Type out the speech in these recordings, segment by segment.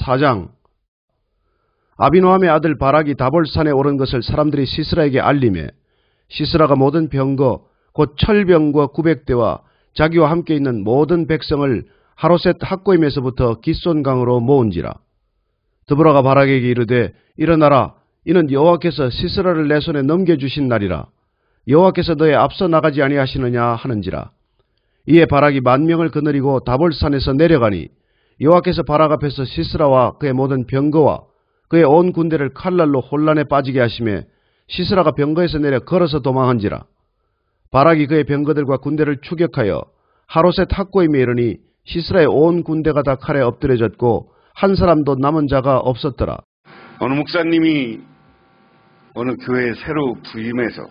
4장. 아비노함의 아들 바락이 다볼산에 오른 것을 사람들이 시스라에게 알림해 시스라가 모든 병거 곧 철병과 900대와 자기와 함께 있는 모든 백성을 하로셋 학고임에서부터 깃손강으로 모은지라. 드보라가 바락에게 이르되 일어나라. 이는 여호와께서 시스라를 내 손에 넘겨주신 날이라. 여호와께서 너의 앞서 나가지 아니하시느냐 하는지라. 이에 바락이 10,000명을 거느리고 다볼산에서 내려가니 여호와께서 바락 앞에서 시스라와 그의 모든 병거와 그의 온 군대를 칼날로 혼란에 빠지게 하시매 시스라가 병거에서 내려 걸어서 도망한지라. 바락이 그의 병거들과 군대를 추격하여 하로셋 학고임에 이르니 시스라의 온 군대가 다 칼에 엎드려졌고 한 사람도 남은 자가 없었더라. 어느 목사님이 어느 교회에 새로 부임해서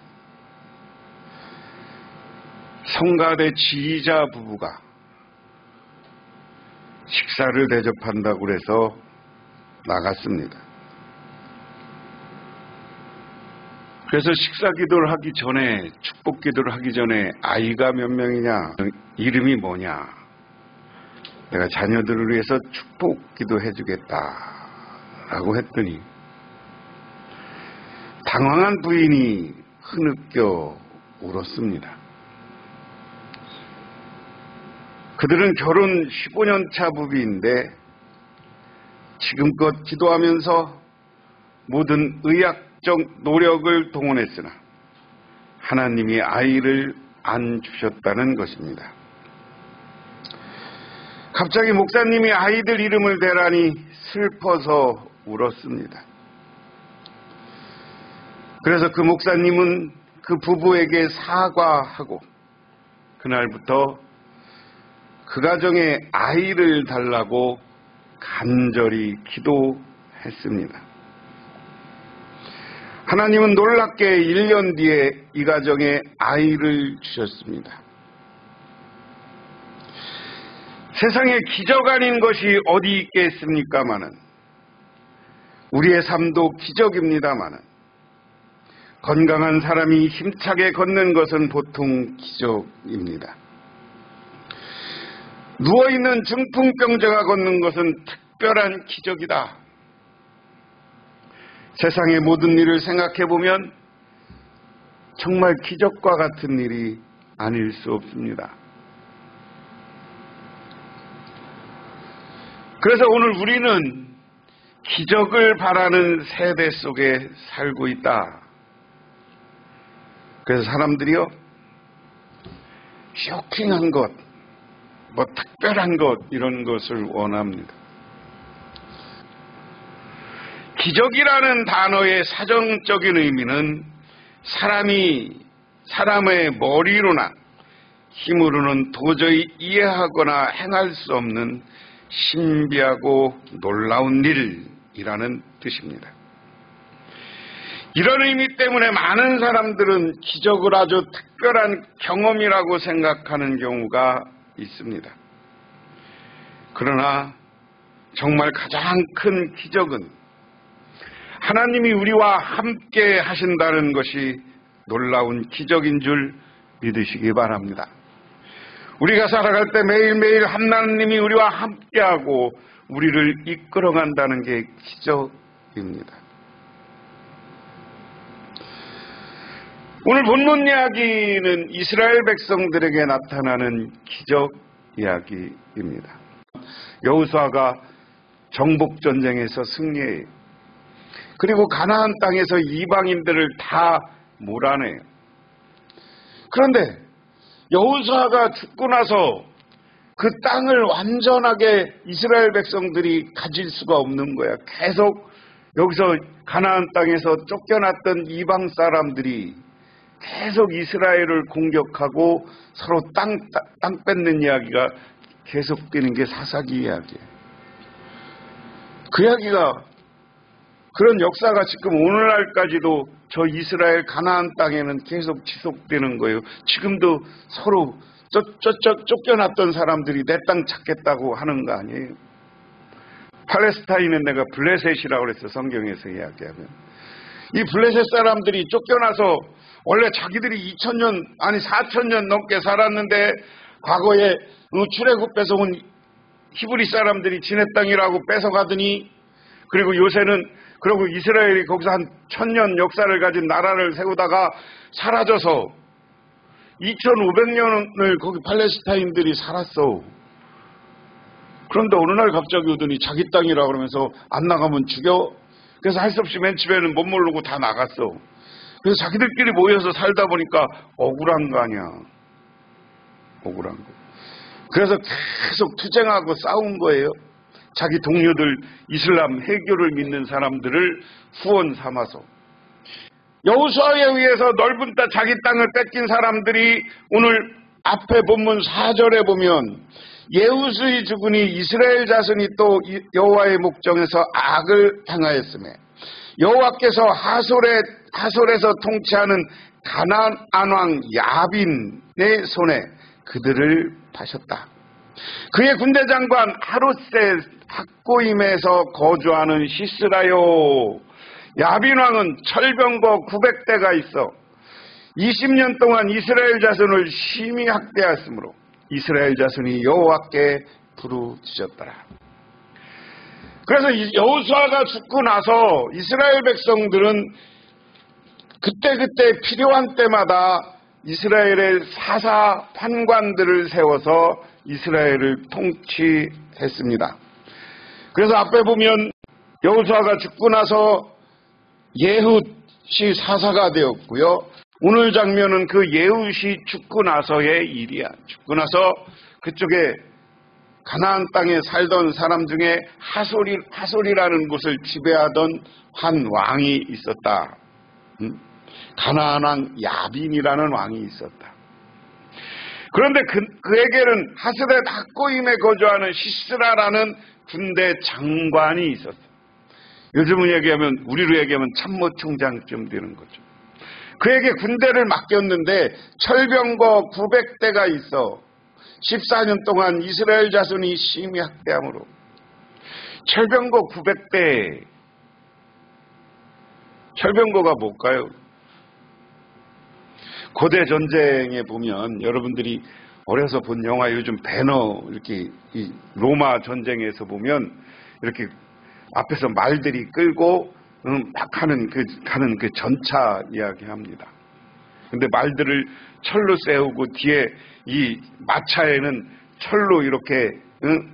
성가대 지휘자 부부가 식사를 대접한다고 해서 나갔습니다. 그래서 식사 기도를 하기 전에, 축복 기도를 하기 전에 아이가 몇 명이냐, 이름이 뭐냐, 내가 자녀들을 위해서 축복 기도해 주겠다라고 했더니 당황한 부인이 흐느껴 울었습니다. 그들은 결혼 15년 차 부부인데 지금껏 기도하면서 모든 의학적 노력을 동원했으나 하나님이 아이를 안 주셨다는 것입니다. 갑자기 목사님이 아이들 이름을 대라니 슬퍼서 울었습니다. 그래서 그 목사님은 그 부부에게 사과하고 그날부터 그 가정에 아이를 달라고 간절히 기도했습니다. 하나님은 놀랍게 1년 뒤에 이 가정에 아이를 주셨습니다. 세상에 기적 아닌 것이 어디 있겠습니까마는, 우리의 삶도 기적입니다마는, 건강한 사람이 힘차게 걷는 것은 보통 기적입니다. 누워있는 중풍병자가 걷는 것은 특별한 기적이다. 세상의 모든 일을 생각해보면 정말 기적과 같은 일이 아닐 수 없습니다. 그래서 오늘 우리는 기적을 바라는 세대 속에 살고 있다. 그래서 사람들이요, 쇼킹한 것, 특별한 것, 이런 것을 원합니다. 기적이라는 단어의 사정적인 의미는 사람의 머리로나 힘으로는 도저히 이해하거나 행할 수 없는 신비하고 놀라운 일이라는 뜻입니다. 이런 의미 때문에 많은 사람들은 기적을 아주 특별한 경험이라고 생각하는 경우가 있습니다. 그러나 정말 가장 큰 기적은 하나님이 우리와 함께 하신다는 것이 놀라운 기적인 줄 믿으시기 바랍니다. 우리가 살아갈 때 매일매일 하나님이 우리와 함께하고 우리를 이끌어간다는 게 기적입니다. 오늘 본문 이야기는 이스라엘 백성들에게 나타나는 기적 이야기입니다. 여호수아가 정복전쟁에서 승리해요. 그리고 가나안 땅에서 이방인들을 다 몰아내요. 그런데 여호수아가 죽고 나서 그 땅을 완전하게 이스라엘 백성들이 가질 수가 없는 거야. 계속 여기서 가나안 땅에서 쫓겨났던 이방 사람들이 계속 이스라엘을 공격하고 서로 땅 뺏는 이야기가 계속되는 게 사사기 이야기예요. 그 이야기가, 그런 역사가 지금 오늘날까지도 저 이스라엘 가나안 땅에는 계속 지속되는 거예요. 지금도 서로 쫓겨났던 사람들이 내 땅 찾겠다고 하는 거 아니에요. 팔레스타인은 내가 블레셋이라고 그랬어, 성경에서 이야기하면. 이 블레셋 사람들이 쫓겨나서 원래 자기들이 4,000년 넘게 살았는데 과거에 출애굽해서 온 히브리 사람들이 지네 땅이라고 뺏어가더니, 그리고 요새는 그리고 이스라엘이 거기서 한 1000년 역사를 가진 나라를 세우다가 사라져서 2500년을 거기 팔레스타인들이 살았어. 그런데 어느 날 갑자기 오더니 자기 땅이라 그러면서 안 나가면 죽여. 그래서 할 수 없이 맨 집에는 못 모르고 다 나갔어. 그래서 자기들끼리 모여서 살다 보니까 억울한 거 아니야. 억울한 거. 그래서 계속 투쟁하고 싸운 거예요. 자기 동료들, 이슬람 해교를 믿는 사람들을 후원 삼아서. 여호수아에 의해서 넓은 땅, 자기 땅을 뺏긴 사람들이 오늘 앞에 본문 4절에 보면 예후스의 주군이 이스라엘 자손이 또 여호와의 목정에서 악을 행하였으며 여호와께서 하솔에서 통치하는 가나안 왕 야빈의 손에 그들을 파셨다. 그의 군대 장관 하롯셋 학고임에서 거주하는 시스라요. 야빈 왕은 철병거 900대가 있어 20년 동안 이스라엘 자손을 심히 학대하였으므로 이스라엘 자손이 여호와께 부르짖었더라. 그래서 여호수아가 죽고 나서 이스라엘 백성들은 그때그때 필요한 때마다 이스라엘의 사사 판관들을 세워서 이스라엘을 통치했습니다. 그래서 앞에 보면 여호수아가 죽고 나서 예훗이 사사가 되었고요. 오늘 장면은 그 예훗이 죽고 나서의 일이야. 죽고 나서 그쪽에 가나안 땅에 살던 사람 중에 하솔이라는 곳을 지배하던 한 왕이 있었다. 가나안 왕 야빈이라는 왕이 있었다. 그런데 그에게는 하스렛 학고임에 거주하는 시스라라는 군대 장관이 있었어. 요즘은 얘기하면, 우리로 얘기하면 참모총장쯤 되는 거죠. 그에게 군대를 맡겼는데 철병거 900대가 있어 14년 동안 이스라엘 자손이 심히 학대함으로. 철병거 900대. 철병거가 뭘까요? 고대 전쟁에 보면 여러분들이 어려서 본 영화 요즘 배너 이렇게 이 로마 전쟁에서 보면 이렇게 앞에서 말들이 끌고 막 가는 그 전차 이야기합니다. 근데 말들을 철로 세우고 뒤에 이 마차에는 철로 이렇게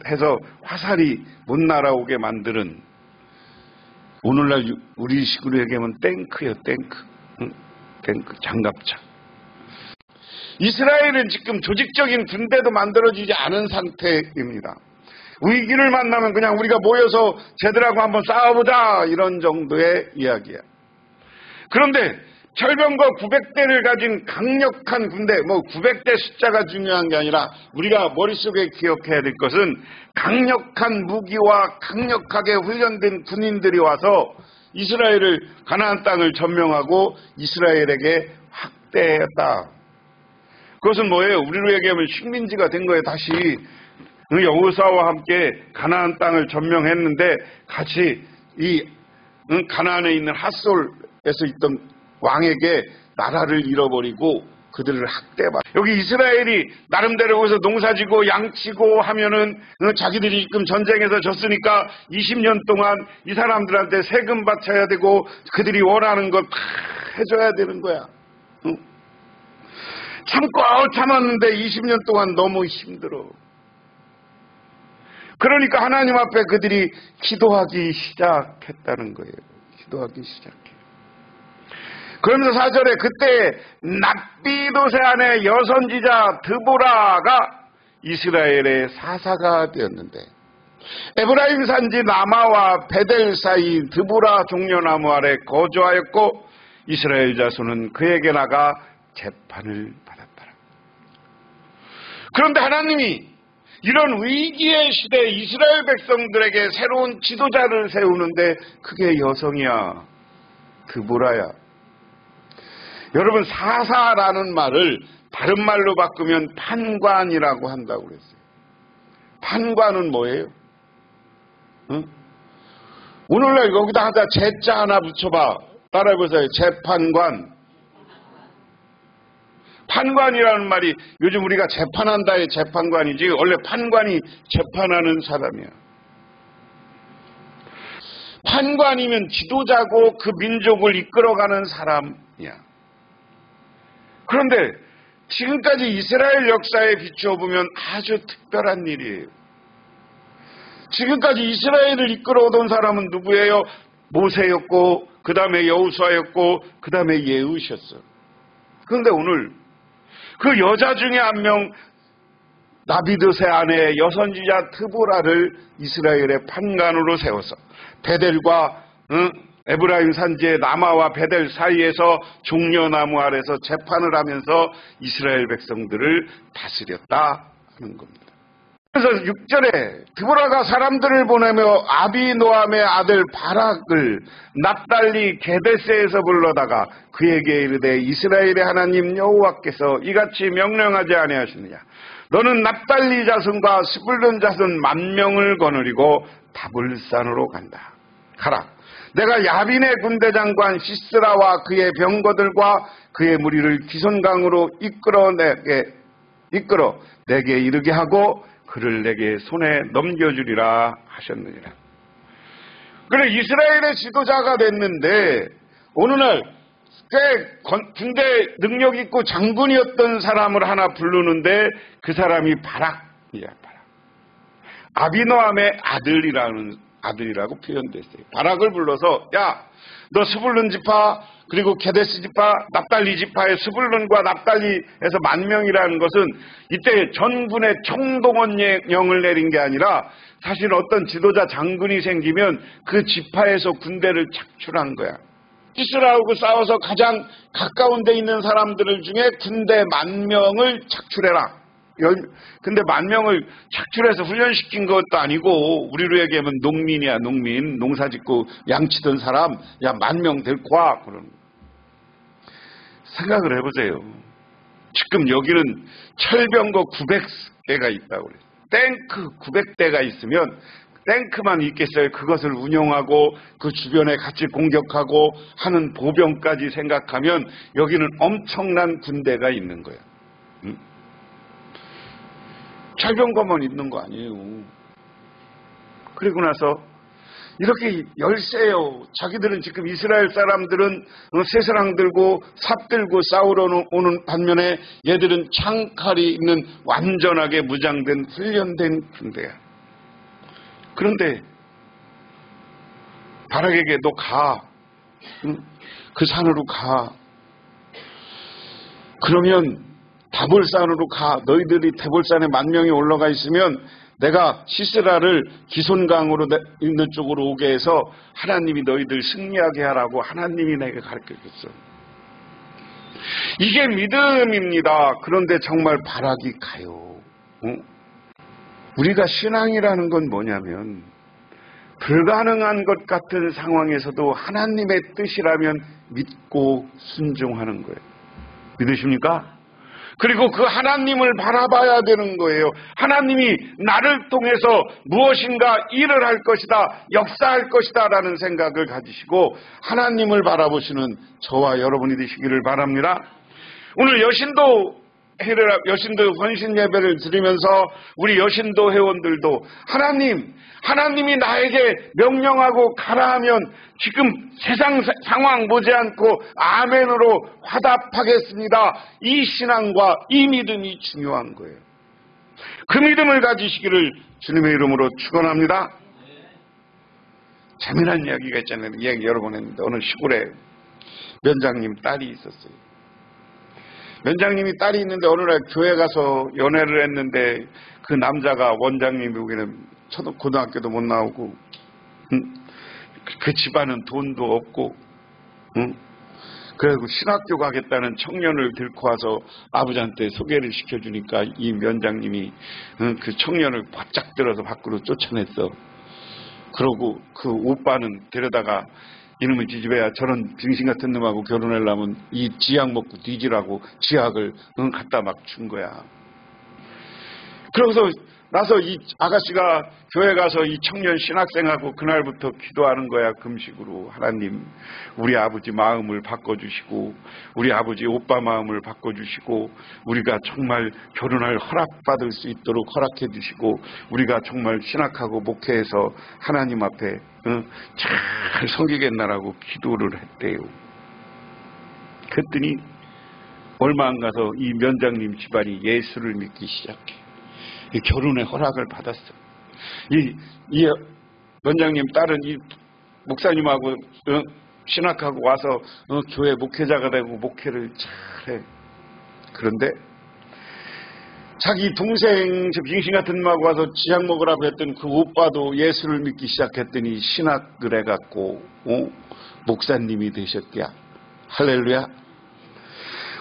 해서 화살이 못 날아오게 만드는, 오늘날 우리식으로 얘기하면 탱크요, 탱크, 장갑차. 이스라엘은 지금 조직적인 군대도 만들어지지 않은 상태입니다. 위기를 만나면 그냥 우리가 모여서 쟤들하고 한번 싸워보자 이런 정도의 이야기야. 그런데 철병거 900대를 가진 강력한 군대, 900대 숫자가 중요한 게 아니라 우리가 머릿속에 기억해야 될 것은 강력한 무기와 강력하게 훈련된 군인들이 와서 이스라엘을, 가나안 땅을 점령하고 이스라엘에게 학대했다. 그것은 뭐예요? 우리로 얘기하면 식민지가 된 거예요. 다시 여호수아와 함께 가나안 땅을 점령했는데 같이 이 가나안에 있는 핫솔에서 있던 왕에게 나라를 잃어버리고 그들을 학대받. 여기 이스라엘이 나름대로 거기서 농사지고 양치고 하면은 자기들이 지금 전쟁에서 졌으니까 20년 동안 이 사람들한테 세금 바쳐야 되고 그들이 원하는 걸 다 해줘야 되는 거야. 참고 참았는데 20년 동안 너무 힘들어. 그러니까 하나님 앞에 그들이 기도하기 시작했다는 거예요. 기도하기 시작해. 그러면서 4절에 그때 납비도세 아내 여선지자 드보라가 이스라엘의 사사가 되었는데 에브라임 산지 라마와 베델 사이 드보라 종려나무 아래 거주하였고 이스라엘 자손은 그에게 나가 재판을 받았더라. 그런데 하나님이 이런 위기의 시대에 이스라엘 백성들에게 새로운 지도자를 세우는데 그게 여성이야. 드보라야. 여러분, 사사라는 말을 다른 말로 바꾸면 판관이라고 한다고 그랬어요. 판관은 뭐예요? 오늘날 여기다 하다 제자 하나 붙여봐. 따라해보세요. 재판관. 판관이라는 말이 요즘 우리가 재판한다의 재판관이지 원래 판관이 재판하는 사람이야. 판관이면 지도자고 그 민족을 이끌어가는 사람이야. 그런데 지금까지 이스라엘 역사에 비추어 보면 아주 특별한 일이에요. 지금까지 이스라엘을 이끌어오던 사람은 누구예요? 모세였고 그 다음에 여호수아였고 그 다음에 예후셨어. 그런데 오늘 그 여자 중에 한 명 다비드의 아내 여선지자 드보라를 이스라엘의 판관으로 세워서 베델과 에브라임 산지의 라마와 베델 사이에서 종려나무 아래서 재판을 하면서 이스라엘 백성들을 다스렸다 하는 겁니다. 그래서 6절에 드보라가 사람들을 보내며 아비노함의 아들 바락을 납달리 게데스에서 불러다가 그에게 이르되 이스라엘의 하나님 여호와께서 이같이 명령하지 아니하시느냐. 너는 납달리 자손과 스불론 자손 10,000명을 거느리고 다볼산으로 간다. 가라. 내가 야빈의 군대장관 시스라와 그의 병거들과 그의 무리를 기손강으로 이끌어 내게 이르게 하고 그를 내게 손에 넘겨주리라 하셨느니라. 그래 이스라엘의 지도자가 됐는데 어느 날 군대 능력 있고 장군이었던 사람을 하나 부르는데 그 사람이 바락이야. 바락. 아비노함의 아들이라고 표현됐어요. 바락을 불러서 야, 너 스불론 지파 그리고 게데스 지파, 납달리 지파의 스불론과 납달리에서 10,000명이라는 것은 이때 전군의 총동원령을 내린 게 아니라 사실 어떤 지도자 장군이 생기면 그 지파에서 군대를 착출한 거야. 시스라하고 싸워서 가장 가까운 데 있는 사람들을 중에 군대 10,000명을 착출해라. 근데 10,000명을 착출해서 훈련시킨 것도 아니고 우리로 얘기하면 농민이야. 농민, 농사짓고 양치던 사람, 야 10,000명 데리고 와. 그런 생각을 해보세요. 지금 여기는 철병거 900개가 있다고 그래요. 탱크 900대가 있으면 탱크만 있겠어요. 그것을 운용하고 그 주변에 같이 공격하고 하는 보병까지 생각하면 여기는 엄청난 군대가 있는 거예요. 철병거만 있는 거 아니에요. 그리고 나서 이렇게 열세요. 자기들은 지금 이스라엘 사람들은 쇠사랑 들고 삽 들고 싸우러 오는 반면에 얘들은 창칼이 있는 완전하게 무장된 훈련된 군대야. 그런데 바락에게 너 가. 그 산으로 가. 그러면 다볼산으로 가. 너희들이 다볼산에 10,000명이 올라가 있으면 내가 시스라를 기손강으로 있는 쪽으로 오게 해서 하나님이 너희들 승리하게 하라고 하나님이 내게 가르쳐줬어. 이게 믿음입니다. 그런데 정말 바락이 가요. 우리가 신앙이라는 건 뭐냐면 불가능한 것 같은 상황에서도 하나님의 뜻이라면 믿고 순종하는 거예요. 믿으십니까? 그리고 그 하나님을 바라봐야 되는 거예요. 하나님이 나를 통해서 무엇인가 일을 할 것이다, 역사할 것이다 라는 생각을 가지시고 하나님을 바라보시는 저와 여러분이 되시기를 바랍니다. 오늘 여신도 헌신 예배를 드리면서 우리 여신도 회원들도 하나님이 나에게 명령하고 가라 하면 지금 세상 상황 보지 않고 아멘으로 화답하겠습니다. 이 신앙과 이 믿음이 중요한 거예요. 그 믿음을 가지시기를 주님의 이름으로 축원합니다. 재미난 이야기가 있잖아요. 이야기 여러 번 했는데 어느 시골에 면장님 딸이 있었어요. 면장님이 딸이 있는데 어느 날 교회 가서 연애를 했는데 그 남자가 원장님이 보기에는 고등학교도 못 나오고 그 집안은 돈도 없고 그래서 신학교 가겠다는 청년을 데리고 와서 아버지한테 소개를 시켜주니까 이 면장님이 그 청년을 바짝 들어서 밖으로 쫓아냈어. 그러고 그 오빠는 데려다가 이놈의 지집애야 저런 빙신 같은 놈하고 결혼하려면 이 지약 먹고 뒤지라고 지약을 갖다 막 준 거야. 그러고서 나서 이 아가씨가 교회 가서 이 청년 신학생하고 그날부터 기도하는 거야. 금식으로. 하나님, 우리 아버지 마음을 바꿔주시고 우리 아버지 오빠 마음을 바꿔주시고 우리가 정말 결혼할 허락받을 수 있도록 허락해 주시고 우리가 정말 신학하고 목회해서 하나님 앞에 잘 섬기겠나라고 기도를 했대요. 그랬더니 얼마 안 가서 이 면장님 집안이 예수를 믿기 시작해. 이 결혼의 허락을 받았어. 이 원장님 딸은 이 목사님하고 신학하고 와서 교회 목회자가 되고 목회를 잘해. 그런데 자기 동생 빙신 같은 놈하고 와서 지약 먹으라고 했던 그 오빠도 예수를 믿기 시작했더니 신학을 해갖고 목사님이 되셨대야. 할렐루야.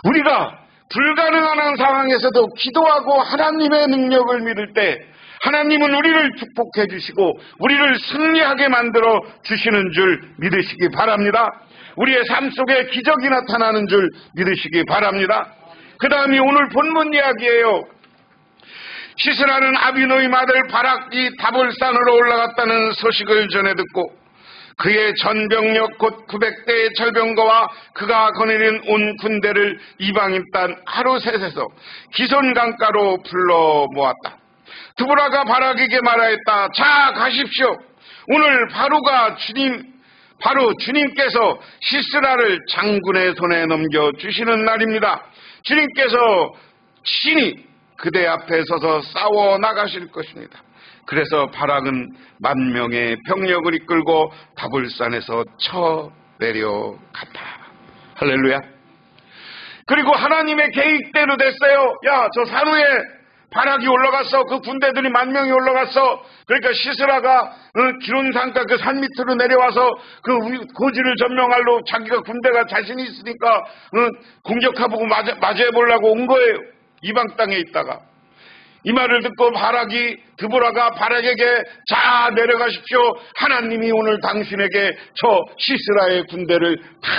우리가 불가능한 상황에서도 기도하고 하나님의 능력을 믿을 때 하나님은 우리를 축복해 주시고 우리를 승리하게 만들어 주시는 줄 믿으시기 바랍니다. 우리의 삶 속에 기적이 나타나는 줄 믿으시기 바랍니다. 그 다음이 오늘 본문 이야기예요. 시스라는 아비노임 아들 바락이 다볼산으로 올라갔다는 소식을 전해 듣고 그의 전병력 곧 900대의 철병거와 그가 거느린 온 군대를 이방인 땅 하루셋에서 기손 강가로 불러 모았다. 드보라가 바락에게 말하였다. 자, 가십시오. 오늘 바로 주님께서 시스라를 장군의 손에 넘겨주시는 날입니다. 주님께서 친히 그대 앞에 서서 싸워 나가실 것입니다. 그래서 바락은 10,000명의 병력을 이끌고 다볼산에서 쳐내려갔다. 할렐루야. 그리고 하나님의 계획대로 됐어요. 야, 저 산 위에 바락이 올라갔어. 그 군대들이 10,000명이 올라갔어. 그러니까 시스라가 기론산가 그 산 밑으로 내려와서 그 고지를 점령하려 자기가 군대가 자신이 있으니까 공격하고 맞이해보려고 온 거예요. 이방 땅에 있다가. 이 말을 듣고 드보라가 바락에게 자, 내려가십시오. 하나님이 오늘 당신에게 저 시스라의 군대를 다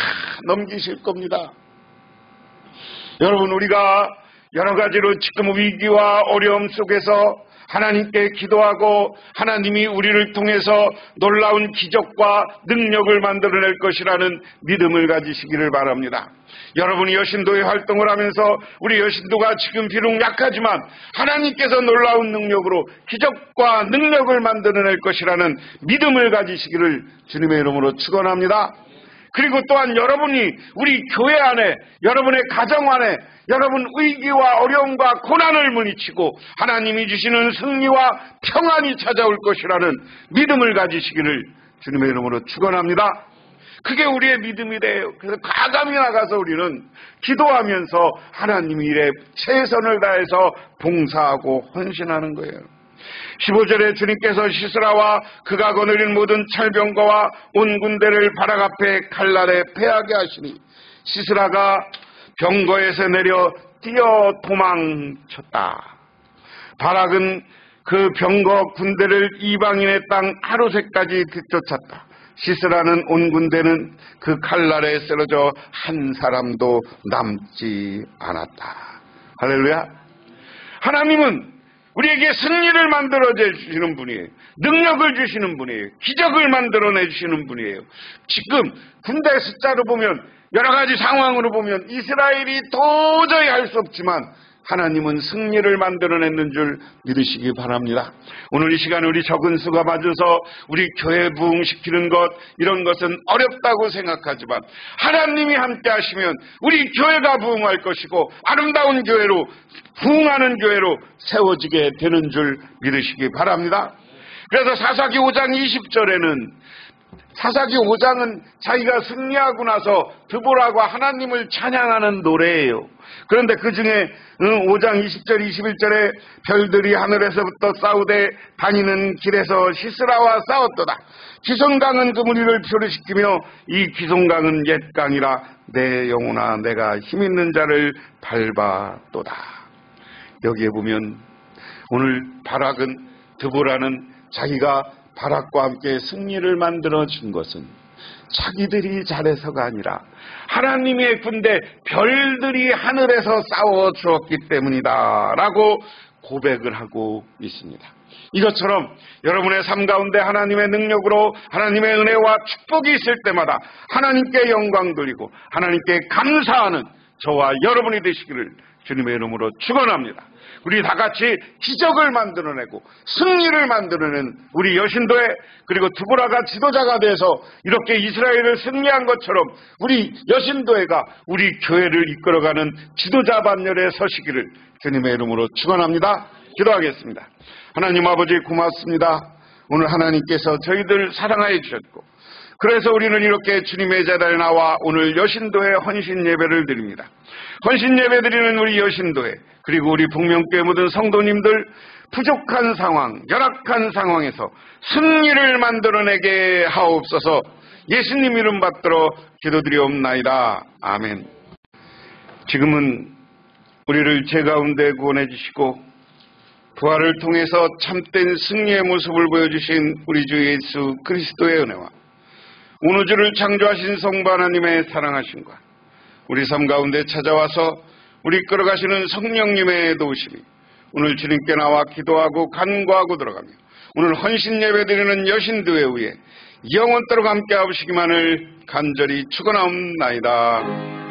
넘기실 겁니다. 여러분, 우리가 여러 가지로 지금 위기와 어려움 속에서 하나님께 기도하고 하나님이 우리를 통해서 놀라운 기적과 능력을 만들어낼 것이라는 믿음을 가지시기를 바랍니다. 여러분이 여신도의 활동을 하면서 우리 여신도가 지금 비록 약하지만 하나님께서 놀라운 능력으로 기적과 능력을 만들어낼 것이라는 믿음을 가지시기를 주님의 이름으로 축원합니다. 그리고 또한 여러분이 우리 교회 안에, 여러분의 가정 안에 여러분 위기와 어려움과 고난을 물리치고 하나님이 주시는 승리와 평안이 찾아올 것이라는 믿음을 가지시기를 주님의 이름으로 축원합니다. 그게 우리의 믿음이 돼요. 그래서 과감히 나가서 우리는 기도하면서 하나님 일에 최선을 다해서 봉사하고 헌신하는 거예요. 15절에 주님께서 시스라와 그가 거느린 모든 철병거와 온 군대를 바락 앞에 칼날에 패하게 하시니 시스라가 병거에서 내려 뛰어 도망쳤다. 바락은 그 병거 군대를 이방인의 땅 하루새까지 뒤쫓았다. 시스라는 온 군대는 그 칼날에 쓰러져 한 사람도 남지 않았다. 할렐루야. 하나님은 우리에게 승리를 만들어 주시는 분이에요. 능력을 주시는 분이에요. 기적을 만들어내 주시는 분이에요. 지금 군대 숫자로 보면 여러 가지 상황으로 보면 이스라엘이 도저히 할 수 없지만 하나님은 승리를 만들어냈는 줄 믿으시기 바랍니다. 오늘 이 시간에 우리 적은 수가 맞아서 우리 교회 부흥시키는 것, 이런 것은 어렵다고 생각하지만 하나님이 함께 하시면 우리 교회가 부흥할 것이고 아름다운 교회로, 부흥하는 교회로 세워지게 되는 줄 믿으시기 바랍니다. 그래서 사사기 5장 20절에는 사사기 5장은 자기가 승리하고 나서 드보라가 하나님을 찬양하는 노래예요. 그런데 그 중에 5장 20절 21절에 별들이 하늘에서부터 싸우되 다니는 길에서 시스라와 싸웠도다. 기손강은 그 무리를 표류시키며 이 기손강은 옛 강이라 내 영혼아 내가 힘있는 자를 밟아도다. 여기에 보면 오늘 바락은, 드보라는 자기가 바락과 함께 승리를 만들어준 것은 자기들이 잘해서가 아니라 하나님의 군대 별들이 하늘에서 싸워 주었기 때문이다 라고 고백을 하고 있습니다. 이것처럼 여러분의 삶 가운데 하나님의 능력으로 하나님의 은혜와 축복이 있을 때마다 하나님께 영광 돌리고 하나님께 감사하는 저와 여러분이 되시기를 주님의 이름으로 축원합니다. 우리 다 같이 기적을 만들어내고 승리를 만들어내는 우리 여신도에, 그리고 드보라가 지도자가 돼서 이렇게 이스라엘을 승리한 것처럼 우리 여신도회가 우리 교회를 이끌어가는 지도자 반열에 서시기를 주님의 이름으로 축원합니다. 기도하겠습니다. 하나님 아버지 고맙습니다. 오늘 하나님께서 저희들 사랑하여 주셨고, 그래서 우리는 이렇게 주님의 제단에 나와 오늘 여신도회 헌신 예배를 드립니다. 헌신 예배 드리는 우리 여신도회, 그리고 우리 북명교회 모든 성도님들, 부족한 상황, 열악한 상황에서 승리를 만들어내게 하옵소서. 예수님 이름 받들어 기도드리옵나이다. 아멘. 지금은 우리를 죄 가운데 구원해 주시고 부활을 통해서 참된 승리의 모습을 보여주신 우리 주 예수 그리스도의 은혜와 온 우주를 창조하신 성부 하나님의 사랑하심과 우리 삶 가운데 찾아와서 우리 끌어가시는 성령님의 도우심이 오늘 주님께 나와 기도하고 간구하고 들어가며 오늘 헌신 예배 드리는 여신도회 위에 영원토록 함께 하시기만을 간절히 축원하옵나이다.